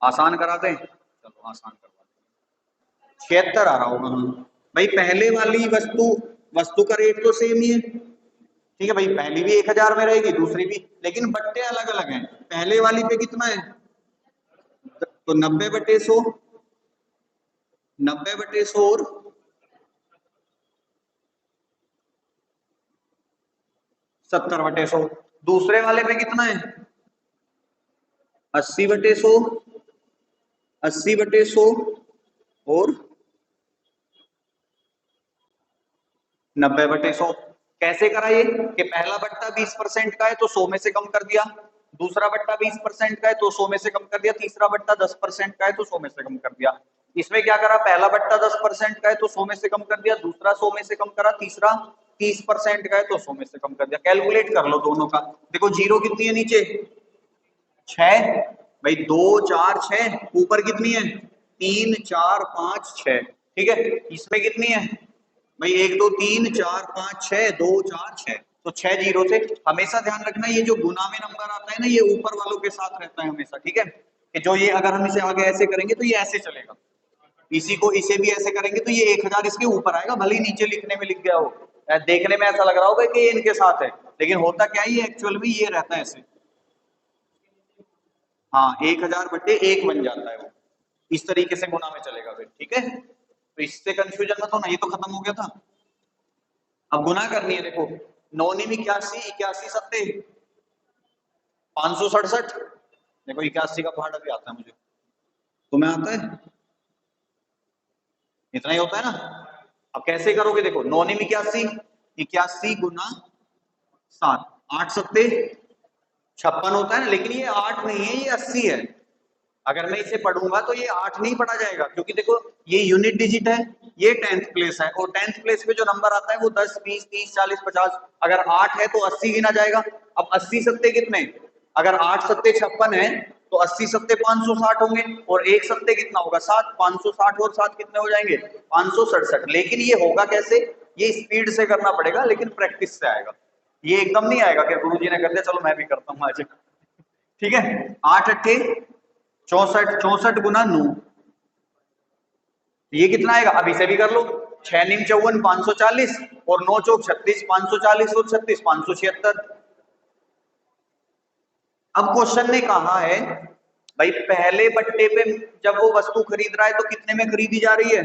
आसान करा दें? चलो आसान करवा दें। 76 आ रहा होगा। हाँ भाई, पहले वाली वस्तु वस्तु का रेट तो सेम ही है, ठीक है भाई, पहली भी 1000 में रहेगी, दूसरी भी, लेकिन बट्टे अलग अलग हैं। पहले वाली पे कितना है, तो 90/100, 90/100 और 70/100। दूसरे वाले पे कितना है, 80/100, 80/100 और 90/100। कैसे करा ये कि पहला बट्टा 20% का है तो 100 में से कम कर दिया, दूसरा बट्टा 20% का है तो 100 में से कम कर दिया, तीसरा बट्टा 10% का है तो 100 में से कम कर दिया। इसमें क्या करा, पहला बट्टा 10% का है तो 100 में से कम कर दिया, दूसरा 100 में से कम करा, तीसरा 30% का है तो 100 में से कम कर दिया। कैलकुलेट कर लो दोनों का। देखो जीरो कितनी है नीचे, 6 भाई, 2 4 6, ऊपर कितनी है, 3 4 5 6, ठीक है। इसमें कितनी है भाई, 1 2 3 4 5 6, 2 4 6, तो 6 जीरो थे। हमेशा ध्यान रखना ये जो गुना में नंबर आता है ना, ये ऊपर वालों के साथ रहता है हमेशा, ठीक है। कि जो ये अगर हम इसे आगे ऐसे करेंगे तो ये ऐसे चलेगा, इसी को इसे भी ऐसे करेंगे तो ये 1000 इसके ऊपर आएगा, भले ही नीचे लिखने में लिख गया हो। देखने में ऐसा लग रहा होगा कि ये इनके साथ है, लेकिन होता क्या है, ये एक्चुअल में ये रहता है ऐसे। हाँ, 1000/1 बन जाता है वो, इस तरीके से गुना में चलेगा फिर, ठीक है। तो इससे कंफ्यूजन मत होना, ये तो खत्म हो गया था। अब गुना करनी है, देखो 9 9 81, 81 सत्ते 567। देखो 81 का पहाड़ा भी आता है मुझे, तुम्हें आता है, इतना ही होता है ना। अब कैसे करोगे, देखो 9 9 81, 81 गुना 7, 8 सत्ते 56 होता है ना, लेकिन ये 8 नहीं है, ये 80 है। अगर मैं इसे पढ़ूंगा तो ये 8 नहीं पढ़ा जाएगा, क्योंकि देखो ये यूनिट डिजिट है, ये 10th प्लेस है, और 10th प्लेस पे जो नंबर आता है वो 10 20 30 40 50, अगर 8 है तो 80 गिना जाएगा। अब 80 सत्ते कितने, अगर 8 सत्ते 56 है तो 80 सत्ते 560 होंगे, और एक सत्ते कितना होगा, 7, 560 और 7 कितने हो जाएंगे, 567। लेकिन ये होगा कैसे, ये स्पीड से करना पड़ेगा, लेकिन प्रैक्टिस से आएगा, ये एकदम नहीं आएगा कि गुरुजी ने कर दिया चलो मैं भी करता हूँ आज, ठीक है। 8 अट्ठे 64, 64 गुना 9, ये कितना आएगा, अब इसे भी कर लो, 6 9 54 540, और 9 चौक 36, 540 और 36 576। अब क्वेश्चन ने कहा है भाई, पहले बट्टे पे जब वो वस्तु खरीद रहा है तो कितने में खरीदी जा रही है,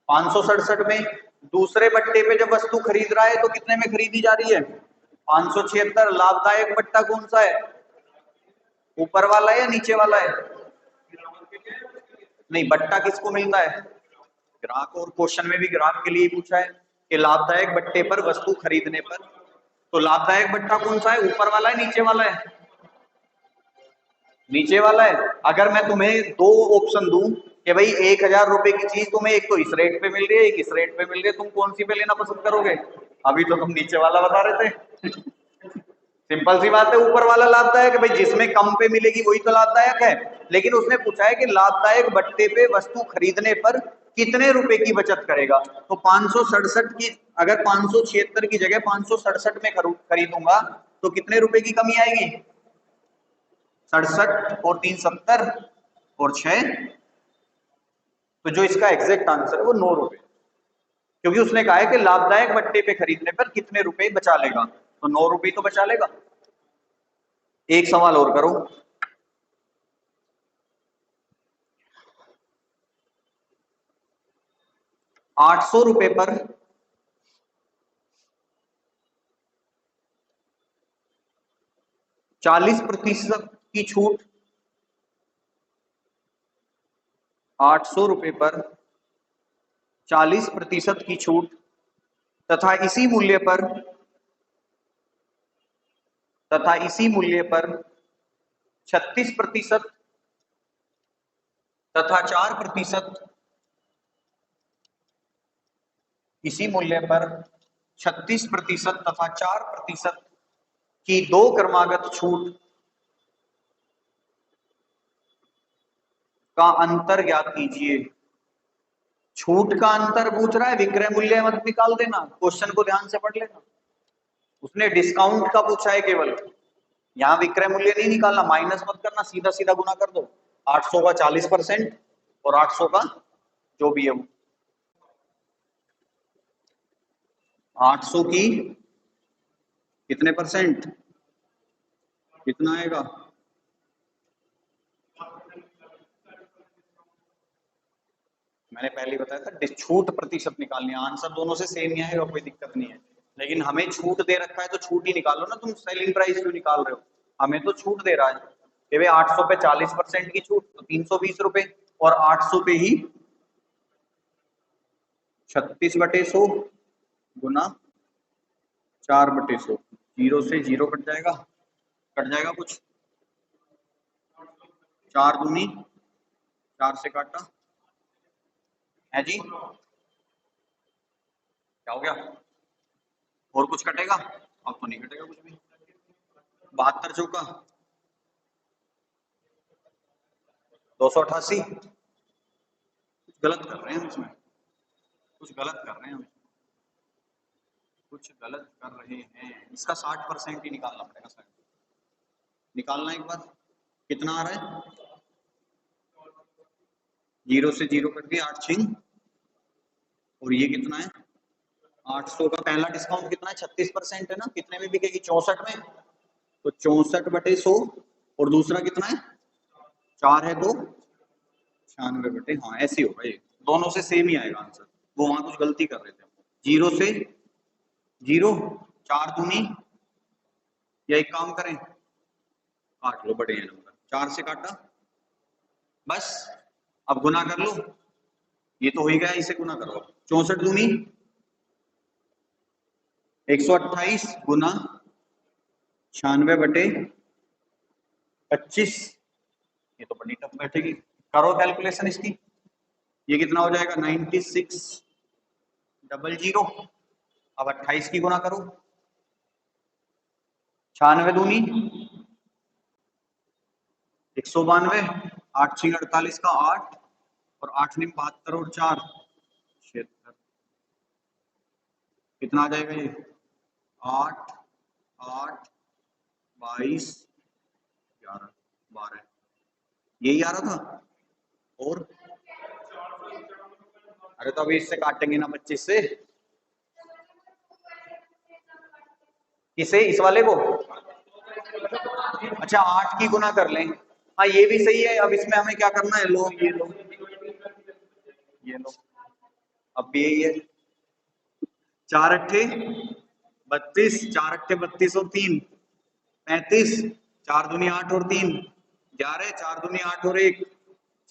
567 में। दूसरे बट्टे पे जब वस्तु खरीद रहा है तो कितने में खरीदी जा रही है, 576। लाभदायक बट्टा कौन सा है, ऊपर वाला है या नीचे वाला है, नहीं, बट्टा किसको मिलता है, ग्राहक, और क्वेश्चन में भी ग्राहक के लिए पूछा है कि लाभदायक बट्टे पर वस्तु खरीदने पर, तो लाभदायक बट्टा कौन सा है, ऊपर वाला है नीचे वाला है, नीचे वाला है। अगर मैं तुम्हें दो ऑप्शन दूं कि भाई 1000 रुपए की चीज तुम्हें एक तो इस रेट पे मिल रही है, एक इस रेट पे मिल रही है, तुम कौन सी पे लेना पसंद करोगे, अभी तो तुम नीचे वाला बता रहे थे। सिंपल सी बात है, ऊपर वाला लाभदायक है भाई, जिसमें कम पे मिलेगी वही तो लाभदायक है। लेकिन उसने पूछा है कि लाभदायक बट्टे पे वस्तु खरीदने पर कितने रुपए की बचत करेगा, तो 567 की, अगर 576 की जगह 567 में खरीदूंगा तो कितने रुपए की कमी आएगी, 67 और 3 70 और 6, तो जो इसका एग्जैक्ट आंसर है वो 9 रुपए, क्योंकि उसने कहा है कि लाभदायक बट्टे पे खरीदने पर कितने रुपए बचा लेगा, तो 9 रुपए तो बचा लेगा। एक सवाल और करो, 800 रुपए पर 40% की छूट, 800 रुपए पर 40% की छूट तथा इसी मूल्य पर, तथा इसी मूल्य पर 36% तथा 4%, इसी मूल्य पर 36% तथा 4% की दो क्रमागत छूट का अंतर ज्ञात कीजिए। छूट का अंतर पूछ रहा है, विक्रय मूल्य मत निकाल देना, क्वेश्चन को ध्यान से पढ़ लेना। उसने डिस्काउंट का पूछा है केवल, यहाँ विक्रय मूल्य नहीं निकालना, माइनस मत करना, सीधा सीधा गुना कर दो, 800 का 40% और 800 का जो भी है वो 800 की कितने परसेंट, कितना आएगा? मैंने पहले बताया था छूट प्रतिशत निकालनी है, आंसर दोनों से सेम ही आएगा, कोई दिक्कत नहीं है, लेकिन हमें छूट दे रखा है तो छूट ही निकालो ना, तुम सेलिंग प्राइस क्यों निकाल रहे हो? हमें तो छूट दे रहा है कि भाई 800 पे 40% की छूट तो 320 रुपए, और 800 पे ही 36/100 गुना 4/100, जीरो से जीरो कट जाएगा, कुछ 4 दूनी 4 से काटा है जी, क्या हो गया? और कुछ कटेगा? अब तो नहीं कटेगा कुछ भी। 72 चौका 288, गलत कर रहे हैं हम इसमें, कुछ गलत कर रहे हैं हम, कुछ गलत कर रहे हैं, इसका 60% ही निकालना पड़ेगा सर, निकालना एक बार, कितना आ रहा है? जीरो से जीरो कट गया 8 छिंग, और ये कितना है? 800 का पहला डिस्काउंट कितना है? 36% है ना, कितने में बिकेगी? 64 में, तो 64/100, और दूसरा कितना है? 4 है तो 96 हाँ ऐसे ही होगा, ये दोनों से सेम ही आएगा आंसर, वो वहां कुछ गलती कर रहे थे, जीरो से जीरो, 4 दूनी, या एक काम करें काट लो, बड़े हैं नंबर, 4 से काटा बस, अब गुना कर लो, ये तो हो ही गया, इसे गुना करो, 64 दूनी 128 गुना 96/25, ये तो बड़ी टफ बैठेगी, करो कैलकुलेशन इसकी, ये कितना हो जाएगा? 9600, अब 28 की गुना करो, 96 दूनी 192, 8 6 48 का 8, और 8 9 72 और 4 76, कितना आ जाएगा ये? 8 8 22 11 12, यही आ रहा था, और अरे तो अभी इससे काटेंगे ना 25 से, किसे? इस वाले को? अच्छा 8 की गुना कर लें, हाँ ये भी सही है, अब इसमें हमें क्या करना है? लो ये लो, ये लो, अब भी यही है, 4 अट्ठे 32, 4 अट्ठे 32 और 3 35, 4 दूनी 8 और 3 11, 4 दूनी 8 और 1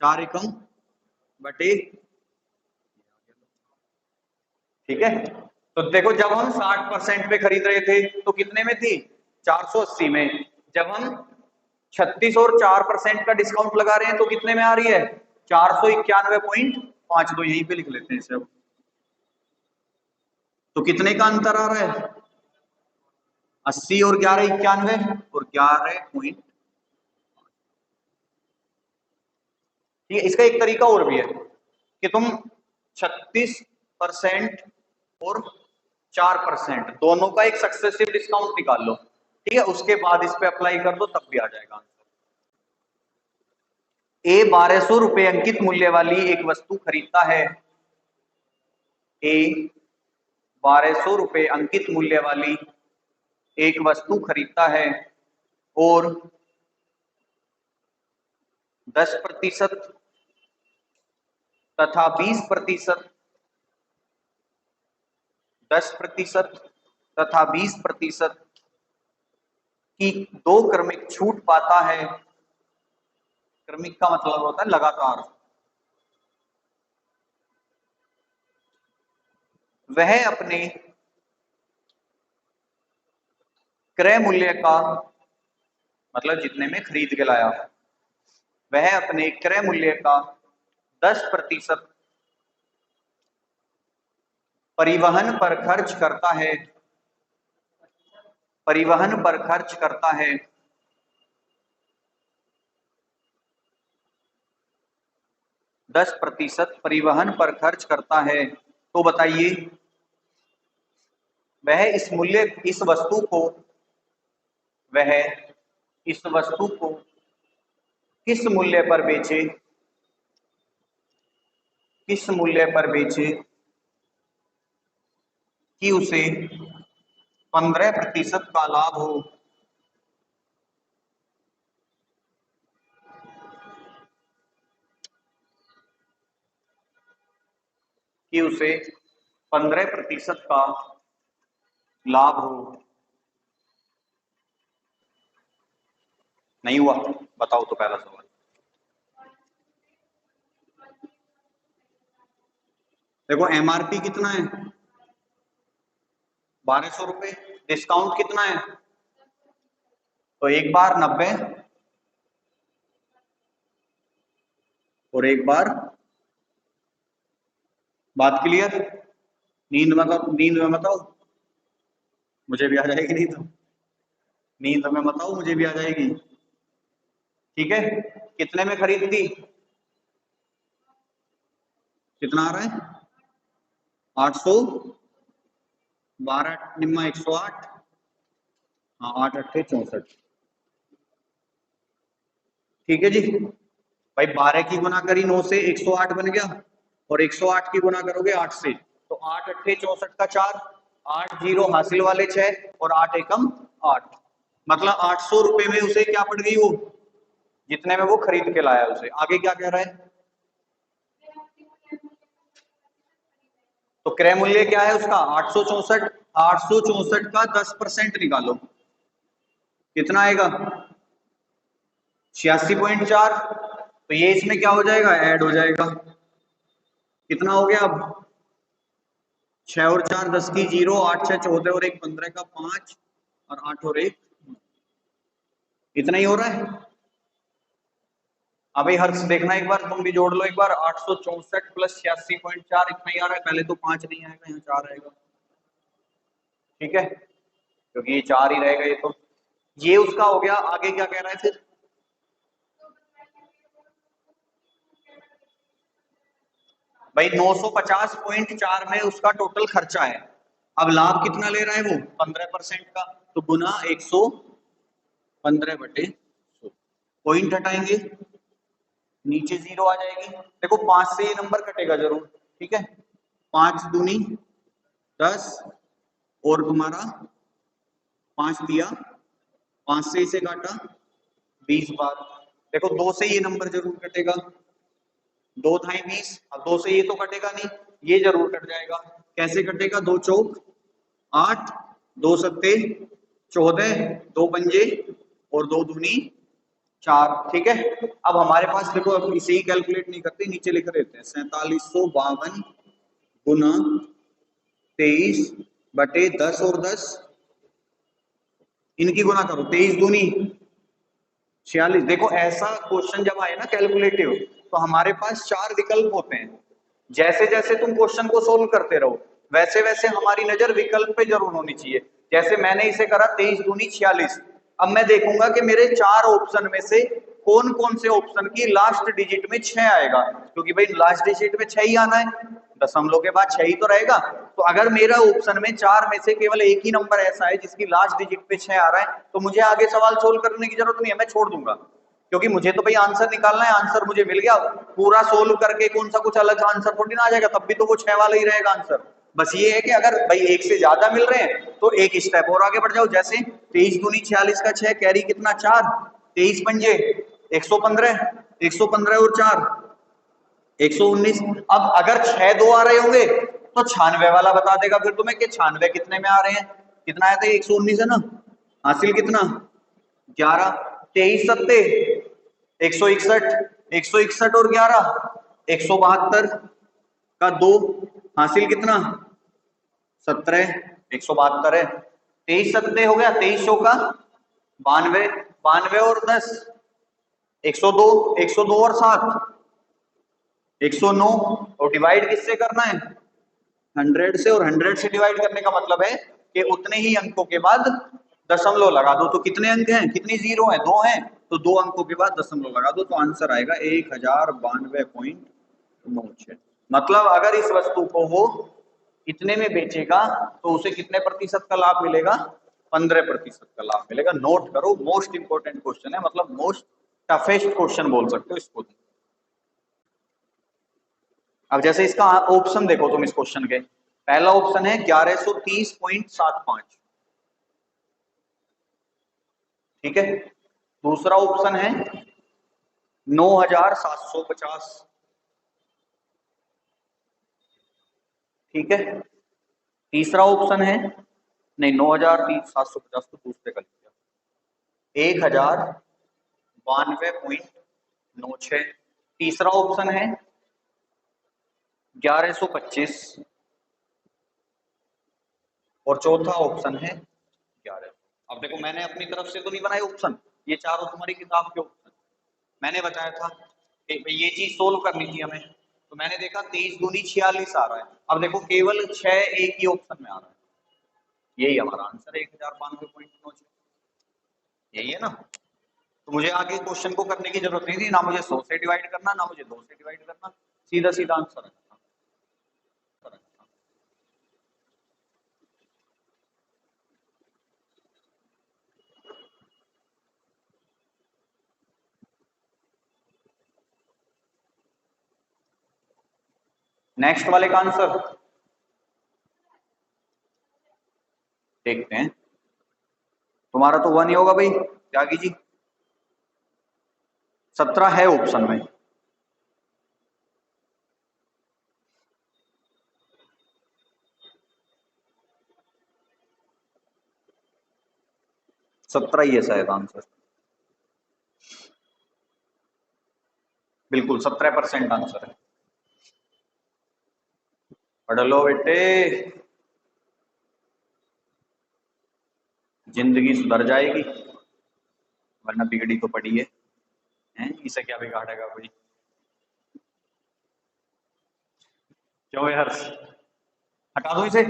4 एकम बटे, ठीक है। तो देखो जब हम 60% पे खरीद रहे थे तो कितने में थी? 480 में, जब हम 36 और 4% का डिस्काउंट लगा रहे हैं तो कितने में आ रही है? 491.52, यहीं पे लिख लेते हैं इसे अब, तो कितने का अंतर आ रहा है? 80 और 11 91, और 11 पॉइंट, ठीक है। इसका एक तरीका और भी है कि तुम 36% और 4% दोनों का एक सक्सेसिव डिस्काउंट निकाल लो, ठीक है, उसके बाद इस पे अप्लाई कर दो, तब भी आ जाएगा आंसर। ए 1200 रुपए अंकित मूल्य वाली एक वस्तु खरीदता है, ए 1200 रुपए अंकित मूल्य वाली एक वस्तु खरीदता है और 10% तथा 20%, 10% तथा 20% की दो क्रमिक छूट पाता है, क्रमिक का मतलब होता है लगातार, वह अपने क्रय मूल्य का मतलब जितने में खरीद के लाया, वह अपने क्रय मूल्य का 10% परिवहन पर खर्च करता है, परिवहन पर खर्च करता है, 10% परिवहन पर खर्च करता है, तो बताइए वह इस वस्तु को, वह इस वस्तु को किस मूल्य पर बेचे, किस मूल्य पर बेचे कि उसे 15% का लाभ हो। कि उसे 15% का लाभ हो। नहीं हुआ? बताओ तो पहला सवाल। देखो एमआरपी कितना है? 1200 रुपए। डिस्काउंट कितना है? तो एक बार 90 और एक बार। बात क्लियर? नींद में बताओ, मुझे भी आ जाएगी। नहीं तो नींद में बताओ, मुझे भी आ जाएगी। ठीक है, कितने में खरीद दी? कितना आ रहा है? 800। 12 निम्मा 108। हाँ 8 अट्ठे 64। ठीक है जी भाई, 12 की गुना करी 9 से 108 बन गया, और 108 की गुना करोगे 8 से, तो 8 अट्ठे 64 का 4, 8 जीरो हासिल वाले 6, और 8 एकम 8। मतलब 800 रुपए में उसे क्या पड़ गई वो, जितने में वो खरीद के लाया उसे। आगे क्या कह रहा है? तो क्रय मूल्य क्या है उसका? 864। 864 का 10% निकालो, कितना आएगा? 86.4। तो ये इसमें क्या हो जाएगा? ऐड हो जाएगा। कितना हो गया अब? 6 और 4 10 की 0, 8 6 14 और 1 15 का 5, और 8 और 1 इतना ही हो रहा है। अभी हर्ष देखना एक बार, तुम भी जोड़ लो एक बार। 864 प्लस 86.4 इतना ही आ रहा है। पहले तो 5 नहीं आएगा, यहाँ 4 आएगा। ठीक है, क्योंकि ये 4 ही रहेगा। ये तो ये उसका हो गया। आगे क्या कह रहा है फिर? भाई 950.4 में उसका टोटल खर्चा है। अब लाभ कितना ले रहा है वो? 15% का। तो गुना 115/100। पॉइंट हटाएंगे, नीचे 0 आ जाएगी। देखो 5 से ये नंबर कटेगा जरूर। ठीक है, 5 दूनी 10, और तुम्हारा 5 दिया, 5 से इसे काटा 20 बार। देखो 2 से ये नंबर जरूर कटेगा, 2 ढाई 20। अब 2 से ये तो कटेगा नहीं, ये जरूर कट जाएगा। कैसे कटेगा? 2 चौक 8, 2 सत्ते 14, 2 पंजे और 2 दूनी 4। ठीक है, अब हमारे पास देखो, अब इसे ही कैलकुलेट नहीं करते, नीचे लिख देते हैं। 4752 गुना 23/10 और 10, इनकी गुना करो। 23 दूनी 46। देखो ऐसा क्वेश्चन जब आए ना कैलकुलेटिव, तो हमारे पास 4 विकल्प होते हैं। जैसे जैसे तुम क्वेश्चन को सोल्व करते रहो, वैसे वैसे हमारी नजर विकल्प पे जरूर होनी चाहिए। जैसे मैंने इसे करा 23 दूनी 46। अब मैं देखूंगा कि मेरे 4 ऑप्शन में से कौन कौन से ऑप्शन की लास्ट डिजिट में 6 आएगा, क्योंकि भाई लास्ट डिजिट में 6 ही आना है, दशमलव के बाद 6 ही तो रहेगा। तो अगर मेरा ऑप्शन में 4 में से केवल एक ही नंबर ऐसा है जिसकी लास्ट डिजिट पे 6 आ रहा है, तो मुझे आगे सवाल सोल्व करने की जरूरत नहीं है, मैं छोड़ दूंगा। क्योंकि मुझे तो भाई आंसर निकालना है, आंसर मुझे मिल गया। पूरा सोल्व करके कौन सा कुछ अलग आंसर थोड़ी ना आ जाएगा, तब भी तो वो 6 वाला ही रहेगा आंसर। बस ये है कि अगर भाई एक से ज्यादा मिल रहे हैं तो एक स्टेप और आगे बढ़ जाओ। जैसे 23 दूनी 46 का 6, कैरी कितना 4, 23 पंजे 115, 115 और 4 119। अब अगर 6 2 आ रहे होंगे तो 96 वाला बता देगा फिर तुम्हें कि 96 कितने में आ रहे हैं। कितना आया था? 119 है ना। हासिल कितना? 11। 23 सत्ते 161, 161 और 11 172 का 2, हासिल कितना? 17। 172 है। 23 सत्ते हो गया, 2300 का 92, 92 और 10 102, 102 और 7 109। और डिवाइड किससे करना है? 100 से। और 100 से डिवाइड करने का मतलब है कि उतने ही अंकों के बाद दशमलव लगा दो। तो कितने अंक हैं, कितनी जीरो हैं? 2 हैं, तो 2 अंकों के बाद दशमलव लगा दो, तो आंसर आएगा 1092.96। मतलब अगर इस वस्तु को वो इतने में बेचेगा तो उसे कितने प्रतिशत का लाभ मिलेगा? 15% का लाभ मिलेगा। नोट करो, मोस्ट इंपोर्टेंट क्वेश्चन है, मतलब मोस्ट टफेस्ट क्वेश्चन बोल सकते हो इसको। अब जैसे इसका ऑप्शन देखो तुम इस क्वेश्चन के, पहला ऑप्शन है 1130.75, ठीक है। दूसरा ऑप्शन है 9750, ठीक है। तीसरा ऑप्शन है, नहीं 9750 तो दूसरे का लिखा, 1092.96। तीसरा ऑप्शन है 1125 और चौथा ऑप्शन है 11। अब देखो मैंने अपनी तरफ से तो नहीं बनाए ऑप्शन, ये चारों तुम्हारी किताब के ऑप्शन। मैंने बताया था कि ये चीज सोल्व करनी थी हमें, तो मैंने देखा 23 दूनी 46 आ रहा है। अब देखो केवल 6 एक ही ऑप्शन में आ रहा है, यही हमारा आंसर है 1092.96, यही है ना। तो मुझे आगे क्वेश्चन को करने की जरूरत नहीं थी, ना मुझे 100 से डिवाइड करना, ना मुझे 2 से डिवाइड करना, सीधा सीधा आंसर है। नेक्स्ट वाले का आंसर देखते हैं। तुम्हारा तो 1 ही होगा भाई त्यागी जी, 17 है ऑप्शन में। सत्रह ही है शायद आंसर, बिल्कुल 17% आंसर है। पढ़ लो बेटे, जिंदगी सुधर जाएगी, वरना बिगड़ी तो पड़ी है, हैं? इसे क्या बिगाड़ेगा कोई। क्यों यार, हटा दो इसे,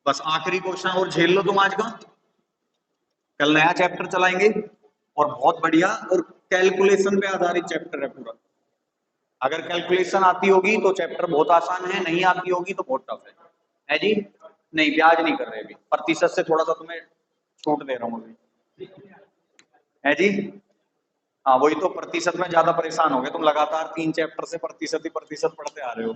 बस आखिरी क्वेश्चन और झेल लो तुम आज का। कल नया चैप्टर चलाएंगे और बहुत बढ़िया, और कैलकुलेशन पे आधारित चैप्टर है पूरा। अगर कैलकुलेशन आती होगी तो चैप्टर बहुत आसान है, नहीं आती होगी तो बहुत टफ है जी। नहीं ब्याज नहीं कर रहे अभी, प्रतिशत से थोड़ा सा तुम्हें छूट दे रहा हूँ अभी, है जी। हाँ वही तो, प्रतिशत में ज्यादा परेशान हो गए तुम, लगातार 3 चैप्टर से प्रतिशत ही प्रतिशत पढ़ते आ रहे हो,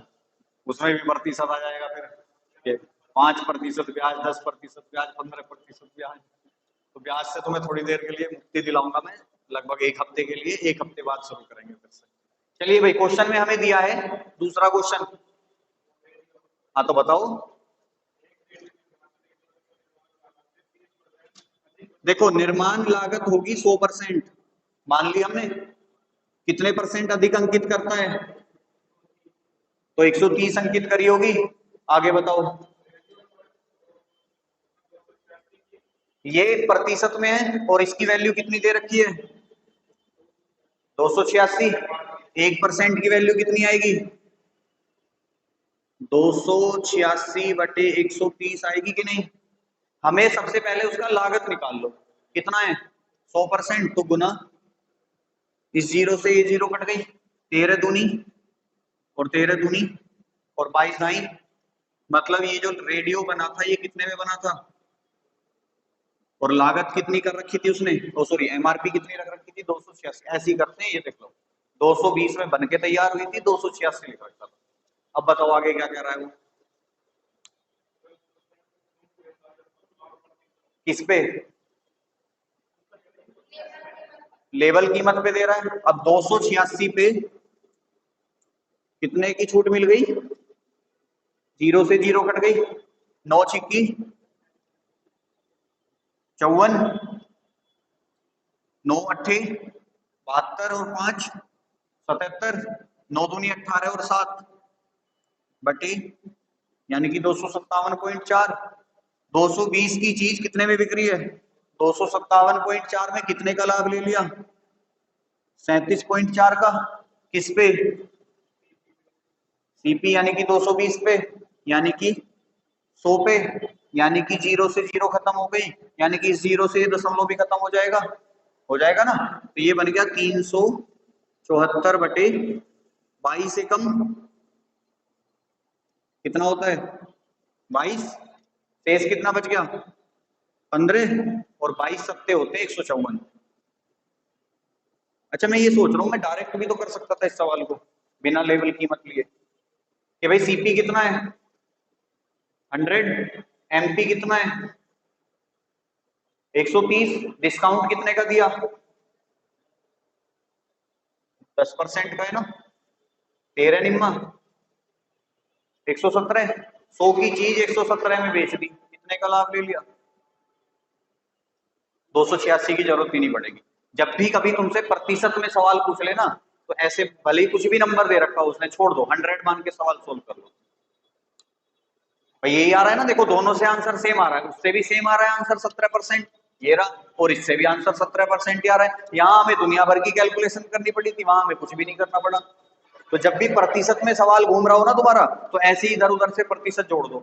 उसमें भी प्रतिशत आ जाएगा फिर 5% ब्याज, 10% ब्याज, 15% ब्याज। तो ब्याज से तुम्हें थोड़ी देर के लिए मुक्ति दिलाऊंगा मैं, लगभग 1 हफ्ते के लिए, 1 हफ्ते बाद शुरू करेंगे फिर से। चलिए भाई, क्वेश्चन में हमें दिया है दूसरा क्वेश्चन, हाँ तो बताओ। देखो निर्माण लागत होगी 100%, मान लिया हमने, कितने परसेंट अधिक अंकित करता है, तो 130 अंकित करी होगी। आगे बताओ, ये प्रतिशत में है और इसकी वैल्यू कितनी दे रखी है, 286। 1% की वैल्यू कितनी आएगी, 286/130 आएगी कि नहीं। हमें सबसे पहले उसका लागत निकाल लो, कितना है 100%, तो गुना, इस जीरो से ये जीरो कट गई, 13 दूनी और 13 दूनी और 22 दाई, मतलब ये जो रेडियो बना था ये कितने में बना था, और लागत कितनी कर रखी थी उसने, ओ सॉरी एमआरपी कितनी रख रखी थी, 286। ऐसी करते हैं, ये देख लो 220 में बन के तैयार हुई थी, 286 लिखा था। अब बताओ आगे क्या कह रहा है वो, किस पे, लेवल कीमत पे दे रहा है। अब 286 पे कितने की छूट मिल गई, जीरो से जीरो कट गई, 9 छिक्की 54, 9 अट्ठे 72 और 5 77, 9 दूनी 18 और 7 बटे, यानी कि 257.4। 220 की चीज कितने में बिक रही है, 257.4 में कितने का लाभ ले लिया, 37.4 का। किस पे, सीपी यानी कि 220 पे, यानी कि 100 पे, यानी कि जीरो से जीरो खत्म हो गई, यानी कि इस जीरो से ये दशमलव भी खत्म हो जाएगा ना। तो ये बन गया 374/22 से कम कितना होता है 22, शेष कितना बच गया 15, और 22 सत्ते होते हैं 154। अच्छा मैं ये सोच रहा हूँ, मैं डायरेक्ट भी तो कर सकता था इस सवाल को, बिना लेवल कीमत लिए कि भाई सीपी कितना है 100, एमपी कितना है 130, डिस्काउंट कितने का दिया 10% का है ना, 13 निम्मा 117, 100 की चीज 117 में बेच दी, कितने का लाभ ले लिया 286 की जरूरत ही नहीं पड़ेगी। जब भी कभी तुमसे प्रतिशत में सवाल पूछ लेना तो ऐसे भले ही कुछ भी नंबर दे रखा हो उसने, छोड़ दो 100 मान के सवाल सोल्व कर लो। भाई यही आ रहा है ना, देखो दोनों से आंसर सेम आ रहा है, उससे भी सेम आ रहा है आंसर 17%, ये रहा, और इससे भी आंसर 17% ही आ रहा है। यहाँ हमें दुनिया भर की कैलकुलेशन करनी पड़ी थी, वहां हमें कुछ भी नहीं करना पड़ा। तो जब भी प्रतिशत में सवाल घूम रहा हो ना तुम्हारा, तो ऐसे ही इधर उधर से प्रतिशत जोड़ दो,